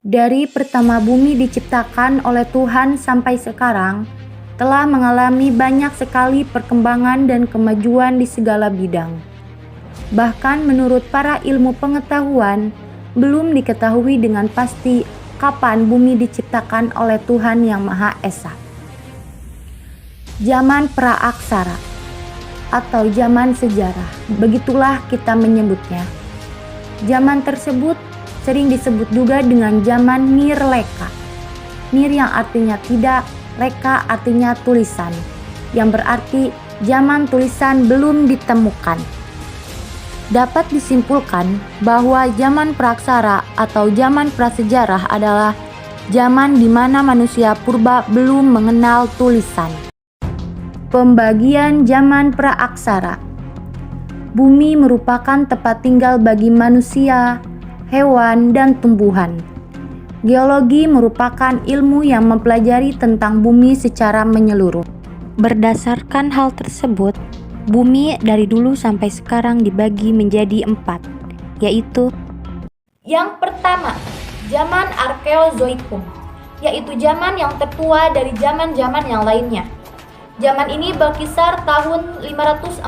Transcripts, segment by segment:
Dari pertama bumi diciptakan oleh Tuhan sampai sekarang, telah mengalami banyak sekali perkembangan dan kemajuan di segala bidang. Bahkan menurut para ilmu pengetahuan, belum diketahui dengan pasti kapan bumi diciptakan oleh Tuhan Yang Maha Esa. Zaman praaksara atau zaman sejarah, begitulah kita menyebutnya. Zaman tersebut sering disebut juga dengan zaman Nirleka. Nir yang artinya tidak, Leka artinya tulisan, yang berarti zaman tulisan belum ditemukan. Dapat disimpulkan bahwa zaman praaksara atau zaman prasejarah adalah zaman di mana manusia purba belum mengenal tulisan. Pembagian zaman praaksara. Bumi merupakan tempat tinggal bagi manusia, hewan, dan tumbuhan. Geologi merupakan ilmu yang mempelajari tentang bumi secara menyeluruh. Berdasarkan hal tersebut, bumi dari dulu sampai sekarang dibagi menjadi 4, yaitu: yang pertama, zaman Arkeozoikum, yaitu zaman yang tertua dari zaman-zaman yang lainnya. Zaman ini berkisar tahun 545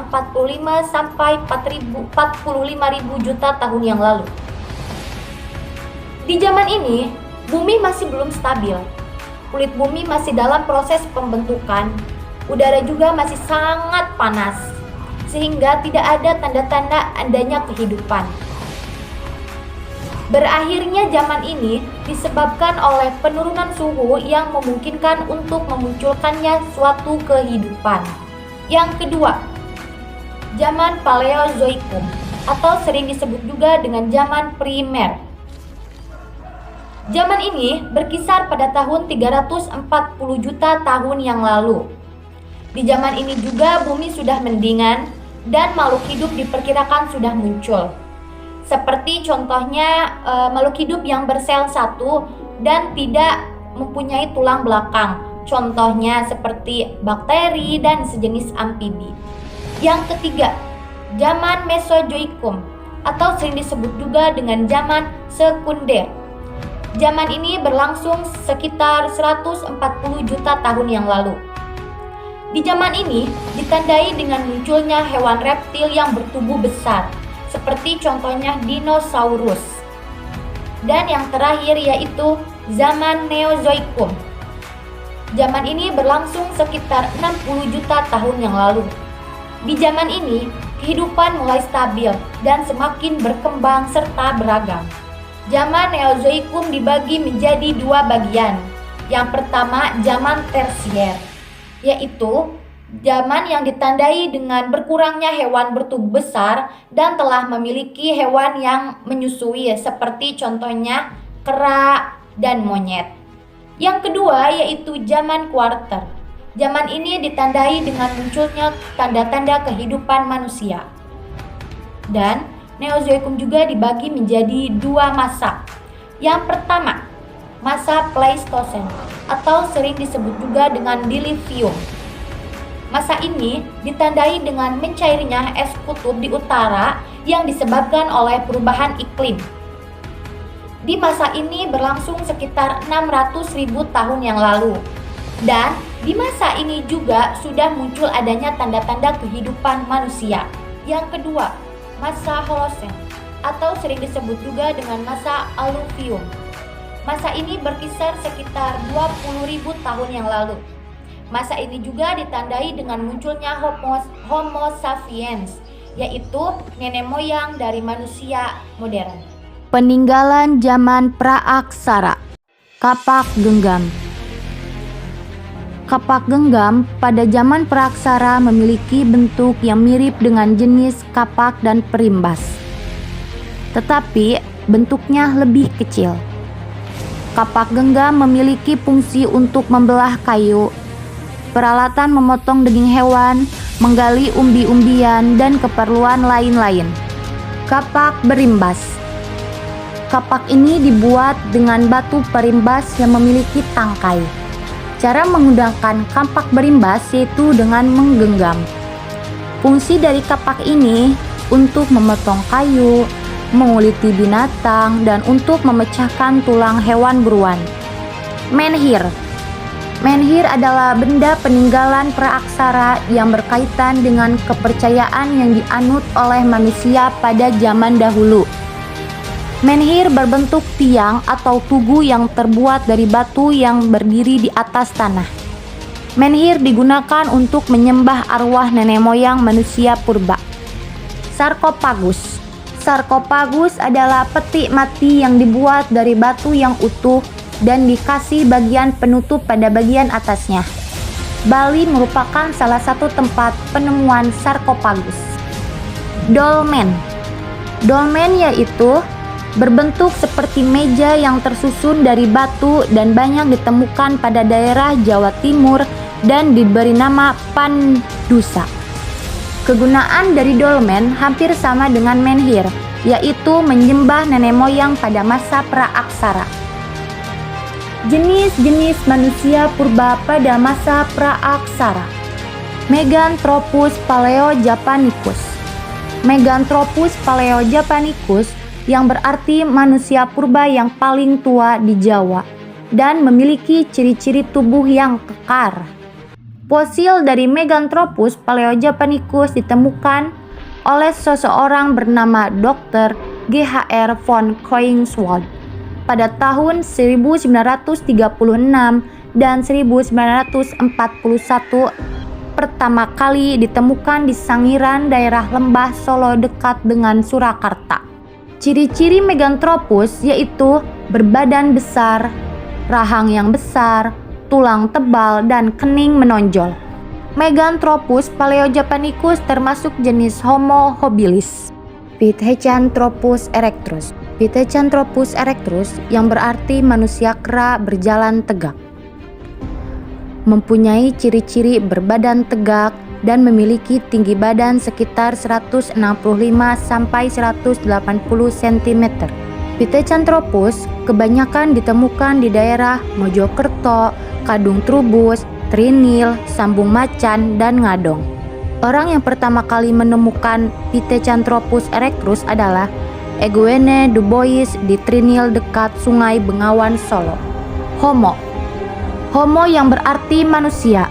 sampai 45.000 juta tahun yang lalu. Di zaman ini, bumi masih belum stabil. Kulit bumi masih dalam proses pembentukan. Udara juga masih sangat panas, sehingga tidak ada tanda-tanda adanya kehidupan. Berakhirnya zaman ini disebabkan oleh penurunan suhu yang memungkinkan untuk memunculkannya suatu kehidupan. Yang kedua, zaman Paleozoikum atau sering disebut juga dengan zaman primer. Zaman ini berkisar pada tahun 340 juta tahun yang lalu. Di zaman ini juga bumi sudah mendingan dan makhluk hidup diperkirakan sudah muncul. Seperti contohnya makhluk hidup yang bersel satu dan tidak mempunyai tulang belakang. Contohnya seperti bakteri dan sejenis amfibi. Yang ketiga, zaman Mesozoikum atau sering disebut juga dengan zaman sekunder. Zaman ini berlangsung sekitar 140 juta tahun yang lalu. Di zaman ini ditandai dengan munculnya hewan reptil yang bertubuh besar, seperti contohnya dinosaurus. Dan yang terakhir yaitu zaman Neozoikum. Zaman ini berlangsung sekitar 60 juta tahun yang lalu. Di zaman ini, kehidupan mulai stabil dan semakin berkembang serta beragam. Zaman Neozoikum dibagi menjadi 2 bagian. Yang pertama, zaman tersier, yaitu zaman yang ditandai dengan berkurangnya hewan bertubuh besar dan telah memiliki hewan yang menyusui, seperti contohnya kera dan monyet. Yang kedua yaitu zaman kuarter. Zaman ini ditandai dengan munculnya tanda-tanda kehidupan manusia. Dan Neozoikum juga dibagi menjadi 2 masa. Yang pertama, masa Pleistosen atau sering disebut juga dengan Dilithium. Masa ini ditandai dengan mencairnya es kutub di utara yang disebabkan oleh perubahan iklim. Di masa ini berlangsung sekitar 600.000 tahun yang lalu. Dan di masa ini juga sudah muncul adanya tanda-tanda kehidupan manusia. Yang kedua, masa Holosen atau sering disebut juga dengan masa Alluvium. Masa ini berkisar sekitar 20.000 tahun yang lalu. Masa ini juga ditandai dengan munculnya Homo sapiens, yaitu nenek moyang dari manusia modern. Peninggalan zaman praaksara. Kapak genggam. Kapak genggam pada zaman praaksara memiliki bentuk yang mirip dengan jenis kapak dan perimbas, tetapi bentuknya lebih kecil. Kapak genggam memiliki fungsi untuk membelah kayu, peralatan memotong daging hewan, menggali umbi-umbian, dan keperluan lain-lain. Kapak berimbas. Kapak ini dibuat dengan batu perimbas yang memiliki tangkai. Cara menggunakan kapak berimbas yaitu dengan menggenggam. Fungsi dari kapak ini untuk memotong kayu, menguliti binatang, dan untuk memecahkan tulang hewan buruan. Menhir. Menhir adalah benda peninggalan praaksara yang berkaitan dengan kepercayaan yang dianut oleh manusia pada zaman dahulu. Menhir berbentuk tiang atau tugu yang terbuat dari batu yang berdiri di atas tanah. Menhir digunakan untuk menyembah arwah nenek moyang manusia purba. Sarkofagus. Sarkofagus adalah peti mati yang dibuat dari batu yang utuh dan dikasih bagian penutup pada bagian atasnya. Bali merupakan salah satu tempat penemuan sarkofagus. Dolmen. Dolmen yaitu berbentuk seperti meja yang tersusun dari batu dan banyak ditemukan pada daerah Jawa Timur dan diberi nama pandusa. Kegunaan dari dolmen hampir sama dengan menhir, yaitu menyembah nenek moyang pada masa praaksara. Jenis-jenis manusia purba pada masa praaksara. Meganthropus paleojapanicus. Meganthropus paleojapanicus yang berarti manusia purba yang paling tua di Jawa dan memiliki ciri-ciri tubuh yang kekar. Fosil dari Meganthropus paleojapanicus ditemukan oleh seseorang bernama Dr. G.H.R. von Koningswald pada tahun 1936 dan 1941 pertama kali ditemukan di Sangiran, daerah Lembah Solo dekat dengan Surakarta. Ciri-ciri Meganthropus yaitu berbadan besar, rahang yang besar, tulang tebal, dan kening menonjol. Meganthropus paleojapanicus termasuk jenis Homo habilis. Pithecanthropus erectus. Pithecanthropus erectus yang berarti manusia kera berjalan tegak. Mempunyai ciri-ciri berbadan tegak dan memiliki tinggi badan sekitar 165 sampai 180 cm. Pithecanthropus kebanyakan ditemukan di daerah Mojokerto, Kadung Trubus, Trinil, Sambung Macan, dan Ngadong. Orang yang pertama kali menemukan Pithecanthropus erectus adalah Eugène Du Bois di Trinil dekat Sungai Bengawan, Solo. Homo. Homo yang berarti manusia.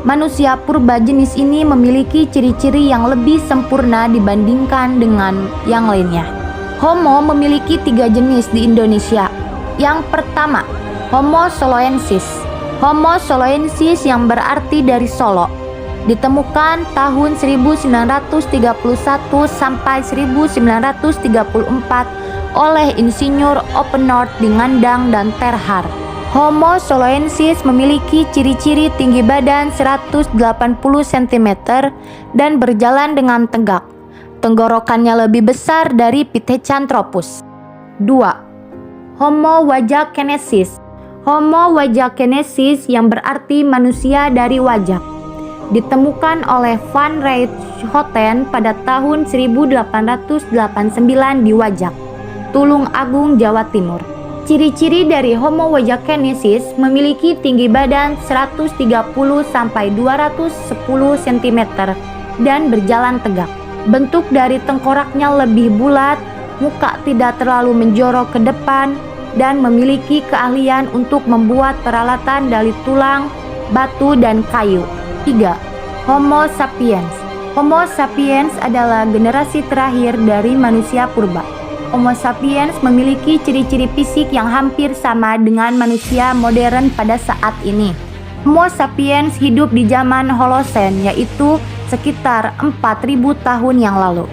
Manusia purba jenis ini memiliki ciri-ciri yang lebih sempurna dibandingkan dengan yang lainnya. Homo memiliki 3 jenis di Indonesia. Yang pertama, Homo soloensis. Homo soloensis yang berarti dari Solo, ditemukan tahun 1931 sampai 1934 oleh Insinyur Oppenort di Ngandang dan Terhar. Homo soloensis memiliki ciri-ciri tinggi badan 180 cm dan berjalan dengan tegak. Tenggorokannya lebih besar dari Pithecanthropus. 2. Homo wajakensis. Homo wajakensis yang berarti manusia dari wajak, ditemukan oleh Van Richthofen pada tahun 1889 di Wajak, Tulung Agung, Jawa Timur. Ciri-ciri dari Homo wajakensis memiliki tinggi badan 130 sampai 210 cm dan berjalan tegak. Bentuk dari tengkoraknya lebih bulat, muka tidak terlalu menjorok ke depan, dan memiliki keahlian untuk membuat peralatan dari tulang, batu, dan kayu. 3. Homo sapiens. Homo sapiens adalah generasi terakhir dari manusia purba. Homo sapiens memiliki ciri-ciri fisik yang hampir sama dengan manusia modern pada saat ini. Homo sapiens hidup di zaman Holocene, yaitu sekitar 4.000 tahun yang lalu.